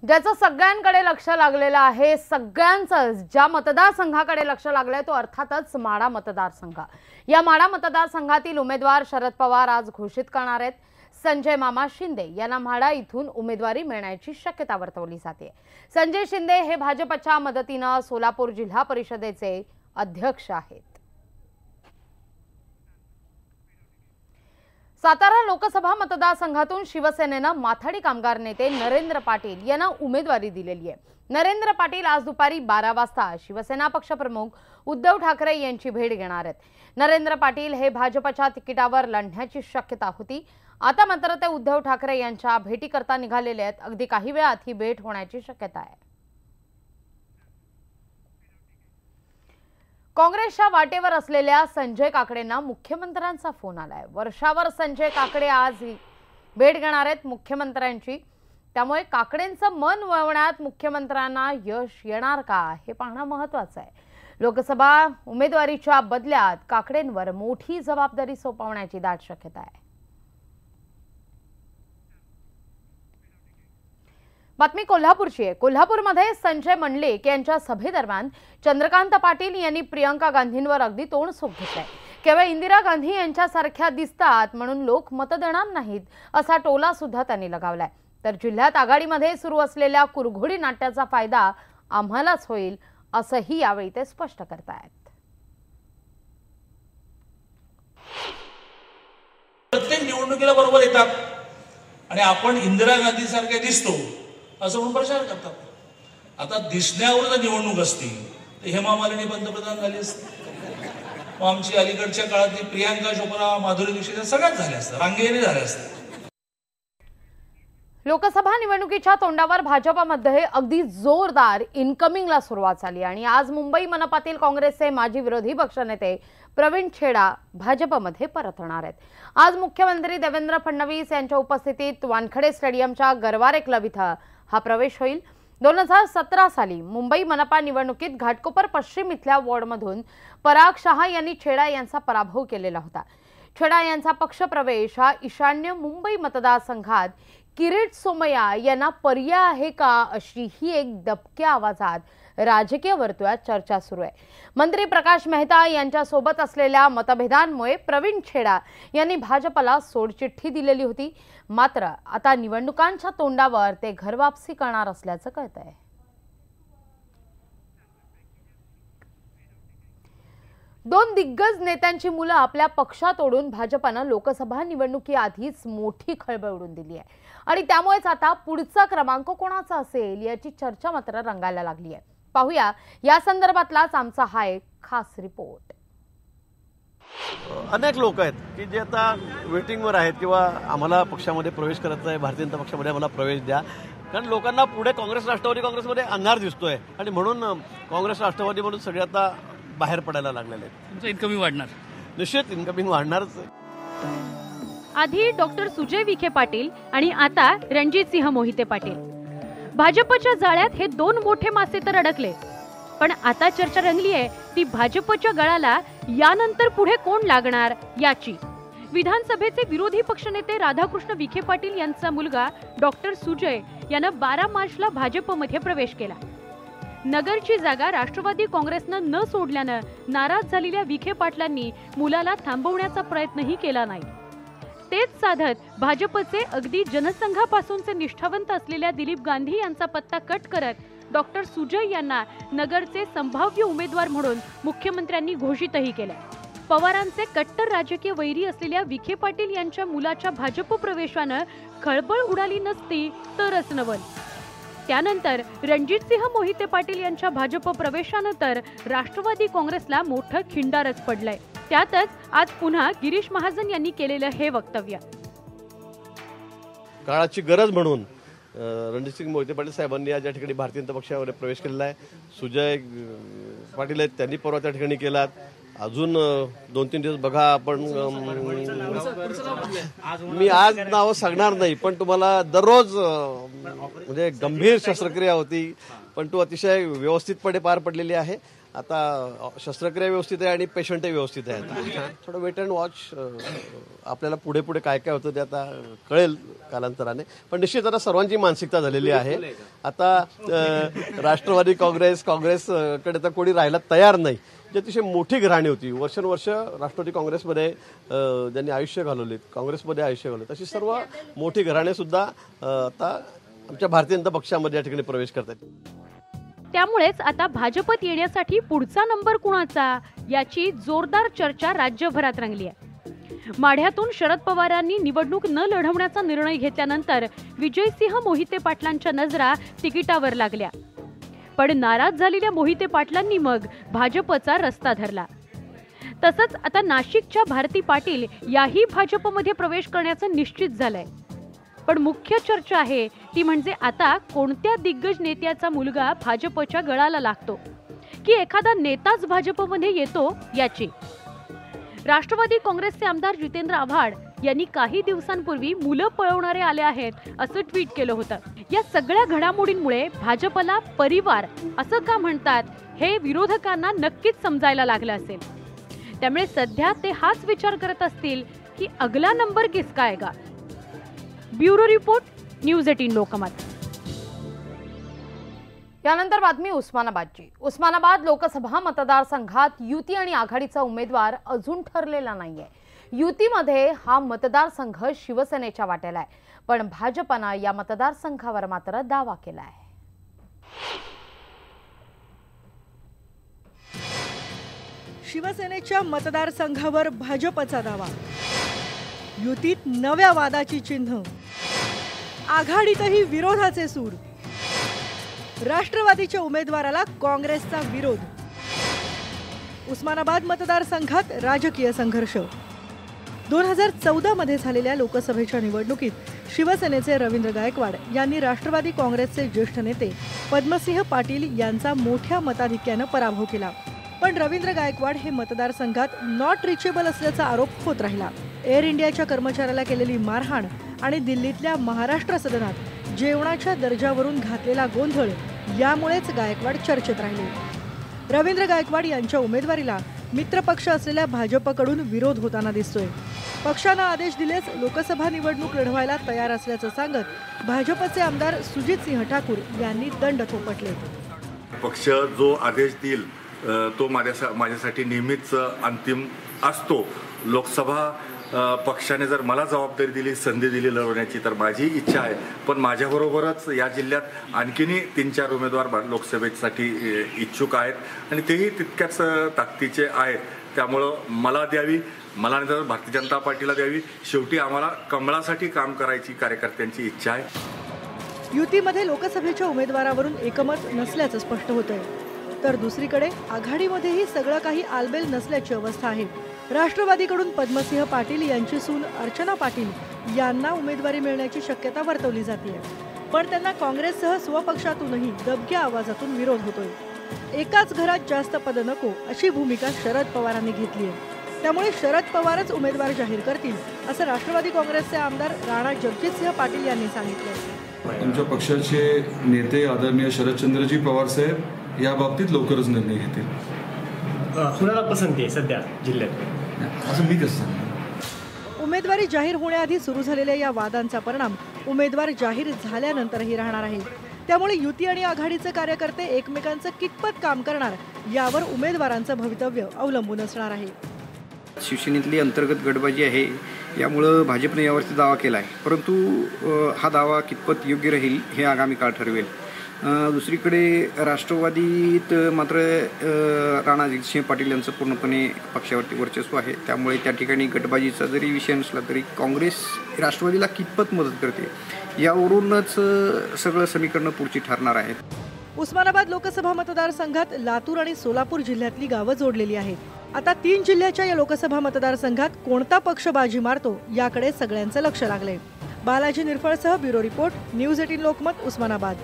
ज्याचं सगळ्यांकडे लक्ष लागलेलं आहे, सगळ्यांचं ज्या मतदारसंघाकडे लक्ष लागलंय तो अर्थातच माढा मतदारसंघ। या माढा मतदारसंघातील उमेदवार शरद पवार आज घोषित करणार आहेत। संजय मामा शिंदे यांना माढा इथून उमेदवारी मिळण्याची शक्यता वर्तवली जाते। संजय शिंदे हे भाजपच्या मदतीने सोलापूर जिल्हा परिषदेचे अध्यक्ष आहेत। सातारा लोकसभा मतदारसंघातून शिवसेनेने माथाडी कामगार नेते नरेंद्र पाटील यांना उमेदवारी दिलेली आहे। नरेंद्र पाटील आज दुपारी 12 वाजता शिवसेना पक्षप्रमुख उद्धव ठाकरे यांची भेट घेणार आहेत। नरेंद्र पाटील हे भाजपच्या तिकिटावर लढण्याची शक्यता होती, आता मात्र ते उद्धव ठाकरे यांच्या भेटीकरता निघालेले आहेत। अगदी काही वेळात ही भेट होण्याची शक्यता आहे। काँग्रेसच्या वाटेवर असलेल्या संजय काकडेंना मुख्यमंत्र्यांचा फोन आलाय। वर्षावर संजय काकडे आज भेट घेणार आहेत मुख्यमंत्र्यांची, त्यामुळे काकडेंचं मन वळवण्यात मुख्यमंत्र्यांना यश येणार का हे पाहणं महत्त्वाचं आहे। लोकसभा उमेदवारीच्या बदल्यात काकडेंवर मोठी जबाबदारी सोपवण्याची दाट शक्यता आहे। बातमी कोल्हापूरची आहे। कोल्हापूरमध्ये संजय मंडलिक यांच्या सभेदरम्यान चंद्रकांत पाटील यांनी प्रियंका गांधींवर अगदी तोंड सोक घेतलंय। केवळ इंदिरा गांधी यांच्यासारख्या दिसतात म्हणून लोक मत देणार नाहीत असा टोला सुद्धा त्यांनी लगावलाय। तर जिल्ह्यात आघाडीमध्ये सुरू असलेल्या कुरघोडी नाट्याचा फायदा आम्हालाच होईल असंही यावेळी ते स्पष्ट करतायत। प्रत्येक निवडणुकीला बरोबर येतात आणि आपण इंदिरा गांधी सारखे दिसतो असं म्हणून प्रचार करतात। आता दिसण्यावर जर निवडणूक असती तर हेमा मालिनी पंतप्रधान झाली असते, आमची अलीकडच्या काळातली प्रियांका चोप्रा, माधुरी दीक्षित सगळ्यात झाल्या असतात, रांगेने झाल्या असतात। लोकसभा निवडणुकीच्या तोंडावर भाजपमध्ये अगदी जोरदार इनकमिंगला सुरुवात झाली आणि आज मुंबई मनपातील काँग्रेसचे माजी विरोधी पक्षनेते प्रवीण छेडा भाजपमध्ये परतणार आहेत। आज मुख्यमंत्री देवेंद्र फडणवीस यांच्या उपस्थितीत वानखडे स्टेडियमच्या गरवारे क्लब इथं हा प्रवेश होईल। 2017 साली मुंबई मनपा निवडणुकीत घाटकोपर पश्चिम इथल्या वॉर्डमधून पराग शहा यांनी छेडा यांचा पराभव केलेला होता। छेडा यांचा पक्षप्रवेश हा ईशान्य मुंबई मतदारसंघात किरीट सोमय्या यांना पर्याय आहे का अशी ही एक दबक्या आवाजात राजकीय वर्तुळात चर्चा सुरू आहे। मंत्री प्रकाश मेहता यांच्या सोबत असलेल्या मतभेदांमुळे प्रवीण छेडा यांनी भाजपला सोडचिठ्ठी दिलेली होती, मात्र आता निवडणुकांच्या तोंडावर ते घरवापसी करणार असल्याचं कळतंय। दोन दिग्गज नेत्यांची मुलं आपल्या पक्षात ओढून भाजपनं लोकसभा निवडणुकीआधीच मोठी खळबळ उडवून दिली आहे आणि त्यामुळेच आता पुढचा क्रमांक कोणाचा असेल याची चर्चा मात्र रंगायला लागली आहे। पाहूया या संदर्भातलाच आमचा हा एक खास रिपोर्ट। अनेक लोक आहेत की जे आता वेटिंगवर आहेत किंवा आम्हाला पक्षामध्ये प्रवेश करायचा आहे, भारतीय जनता पक्षामध्ये आम्हाला प्रवेश द्या, कारण लोकांना पुढे काँग्रेस राष्ट्रवादी काँग्रेसमध्ये अंधार दिसतोय आणि म्हणून काँग्रेस राष्ट्रवादी म्हणून सगळे आता बाहेर पडायला लागलेले आहेत। तुमचं इनकमिंग वाढणार, निश्चित इनकमिंग वाढणारच। आधी डॉक्टर सुजय विखे पाटील आणि आता रणजितसिंह मोहिते पाटील, भाजपच्या जाळ्यात हे दोन मोठे मासे तर अडकले, पण आता चर्चा रंगली आहे ती भाजपच्या गळाला यानंतर पुढे कोण लागणार याची। विधानसभेचे विरोधी पक्षनेते राधाकृष्ण विखे पाटील यांचा मुलगा डॉक्टर सुजय यानं 12 मार्चला भाजपमध्ये प्रवेश केला। नगरची जागा राष्ट्रवादी काँग्रेसनं न सोडल्यानं नाराज झालेल्या विखे पाटलांनी मुलाला थांबवण्याचा प्रयत्नही केला नाही। तेच साधत भाजपचे अगदी जनसंघापासूनचे निष्ठावंत असलेल्या दिलीप गांधी यांचा पत्ता कट करत डॉक्टर सुजय यांना नगरचे संभाव्य उमेदवार म्हणून मुख्यमंत्र्यांनी घोषितही केले। पवारांचे कट्टर राजकीय वैरी असलेल्या विखे पाटील यांच्या मुलाच्या भाजप प्रवेशानं खळबळ उडाली नसती तरच नवल। त्यानंतर रणजितसिंह मोहिते पाटील यांच्या भाजप प्रवेशानंतर राष्ट्रवादी काँग्रेसला मोठं खिंडारच पडलंय। त्यातच आज पुन्हा गिरीश महाजन यांनी केलेलं हे वक्तव्य। काळाची गरज म्हणून रणजितसिंह मोहिते पाटील साहेबांनी आज या ठिकाणी भारतीय जनता पक्षामध्ये प्रवेश केलेला आहे। सुजय पाटील आहेत, त्यांनी परवा त्या ठिकाणी केलात। अजून 2-3 दिवस बघा आपण, मी आज नाव सांगणार नाही, पण तुम्हाला दररोज म्हणजे गंभीर शस्त्रक्रिया होती, पण तो अतिशय व्यवस्थितपणे पार पडलेली आहे आता शस्त्रक्रिया व्यवस्थित आहे आणि पेशंटही व्यवस्थित आहे. आता थोडं वेट अँड वॉच. आपल्याला पुढे पुढे काय काय होतं ते आता कळेल कालांतराने. पण निश्चित आता सर्वांची मानसिकता झालेली आहे. आता राष्ट्रवादी काँग्रेसकडे तर कोणी राहायला तयार नाही. जी अतिशय मोठी घराणी होती, वर्षानुवर्ष राष्ट्रवादी काँग्रेसमध्ये ज्यांनी आयुष्य घालवले, काँग्रेसमध्ये आयुष्य घालवले, तशी सर्व मोठी घराणे सुद्धा आता आमच्या भारतीय जनता पक्षामध्ये या ठिकाणी प्रवेश करतात. त्यामुळेच आता भाजपत येण्यासाठी पुढचा नंबर कुणाचा याची जोरदार चर्चा राज्यभरात रंगली आहे. माढ्यातून शरद पवारांनी निवडणूक न लढवण्याचा निर्णय घेतल्यानंतर विजयसिंह मोहिते पाटलांच्या नजरा तिकिटावर लागल्या. पण नाराज झालेल्या मोहिते पाटलांनी मग भाजपचा रस्ता धरला. तसंच आता नाशिकच्या भारती पाटील याही भाजपमध्ये प्रवेश करण्याचं निश्चित झालंय. पण मुख्य चर्चा आहे ती म्हणजे आता कोणत्या दिग्गज नेत्याचा मुलगा भाजपच्या गळाला लागतो की एखादा नेताच भाजपमध्ये येतो याची. राष्ट्रवादी काँग्रेसचे आमदार जितेंद्र आव्हाड यांनी काही दिवसांपूर्वी मुलं पळवणारे आले आहेत असं ट्विट केलं होतं. या सगळ्या घडामोडींमुळे भाजपला परिवार असं का म्हणतात हे विरोधकांना नक्कीच समजायला लागलं असेल. त्यामुळे सध्या ते हाच विचार करत असतील की अगला नंबर किसका आएगा. Bureau report, news 18 Lokmat. यानंतर बातमी उस्मानाबादची. उस्मानाबाद लोकसभा मतदारसंघात युती आणि आघाडीचा उमेदवार अजून ठरलेला नाहीये. युतीमध्ये हा मतदारसंघ शिवसेनेच्या वाट्याला आहे, पण भाजपनं या मतदारसंघावर मात्र दावा केला आहे. शिवसेनेच्या मतदारसंघावर भाजपचा दावा. युतीत नव्या वादाची चिन्ह, आघाडीतही विरोधाचे सूर. राष्ट्रवादीच्या उमेदवाराला काँग्रेसचा विरोध. उस्मानाबाद मतदारसंघात राजकीय संघर्ष. 2014 मध्ये झालेल्या लोकसभेच्या निवडणुकीत शिवसेनेचे रवींद्र गायकवाड यांनी राष्ट्रवादी काँग्रेसचे ज्येष्ठ नेते पद्मसिंह पाटील यांचा मोठ्या मताधिक्यानं पराभव केला. पण रवींद्र गायकवाड हे मतदारसंघात नॉट रिचेबल असल्याचा आरोप होत राहिला. एअर इंडियाच्या कर्मचाऱ्याला केलेली मारहाण आणि दिल्लीतल्या महाराष्ट्र सदनात जेवणाच्या दर्जावरून घातलेला गोंधळ यामुळेच गायकवाड चर्चेत राहिले. रवींद्र गायकवाड यांच्या उमेदवारीला मित्रपक्ष असलेल्या भाजपकडून विरोध होताना दिसतोय. पक्षानं आदेश दिलेच लोकसभा निवडणूक लढवायला तयार असल्याचं सांगत भाजपचे आमदार सुजितसिंह ठाकूर यांनी दंड थोपटले. पक्ष जो आदेश देईल तो माझ्यासाठी नेहमीच अंतिम असतो. लोकसभा पक्षाने जर मला जबाबदारी दिली, संधी दिली लढवण्याची, तर माझी इच्छा आहे. पण माझ्याबरोबरच या जिल्ह्यात आणखीनही 3-4 उमेदवार लोकसभेसाठी इच्छुक आहेत आणि तेही तितक्याच ताकदीचे आहेत. त्यामुळं मला द्यावी, मला नंतर भारतीय जनता पार्टीला द्यावी. शेवटी आम्हाला कमळासाठी काम करायची कार्यकर्त्यांची इच्छा आहे. युतीमध्ये लोकसभेच्या उमेदवारावरून एकमत नसल्याचं स्पष्ट होतंय. तर दुसरीकडे आघाडीमध्येही सगळं काही आलबेल नसल्याची अवस्था आहे. राष्ट्रवादीकडून पद्मसिंह पाटील यांची सून अर्चना पाटील यांना उमेदवारी मिळण्याची शक्यता वर्तवली जाते. पण त्यांना काँग्रेससह स्वपक्षातूनही दबक्या आवाजातून विरोध होतोय. एकाच घरात जास्त पद नको अशी भूमिका शरद पवारांनी घेतली आहे. त्यामुळे शरद पवारच उमेदवार जाहीर करतील असं राष्ट्रवादी काँग्रेसचे आमदार राणा जगजितसिंह पाटील यांनी सांगितलं. तुमच्या पक्षाचे नेते आदरणीय शरदचंद्रजी पवार साहेब या बाबतीत लवकरच निर्णय घेतील. कुणाला पसंती आहे सध्या जिल्ह्यात असं मी कसं सांगणार. उमेदवारी जाहीर होण्याआधी सुरू झालेल्या या वादांचा परिणाम उमेदवार जाहीर झाल्यानंतरही राहणार आहे. त्यामुळे युती आणि आघाडीचे कार्यकर्ते एकमेकांचं कितपत काम करणार यावर उमेदवारांचं भवितव्य अवलंबून असणार आहे. शिवसेनेतली अंतर्गत गटबाजी आहे, यामुळं भाजपने यावरती दावा केला आहे. परंतु हा दावा कितपत योग्य राहील हे आगामी काळ ठरवेल. दुसरीकडे राष्ट्रवादीत मात्र राणा जगजितसिंह पाटील यांचं पूर्णपणे पक्षावरती वर्चस्व आहे. त्यामुळे त्या ठिकाणी गटबाजीचा जरी विषय नसला तरी काँग्रेस राष्ट्रवादीला कितपत मदत करते यावरूनच सगळं समीकरणं पुढची ठरणार आहेत. उस्मानाबाद लोकसभा मतदारसंघात लातूर आणि सोलापूर जिल्ह्यातली गावं जोडलेली आहेत. आता 3 जिल्ह्याच्या या लोकसभा मतदारसंघात कोणता पक्ष बाजी मारतो याकडे सगळ्यांचं लक्ष लागलंय. बालाजी निरफळसह bureau report, news 18 Lokmat, Osmanabad.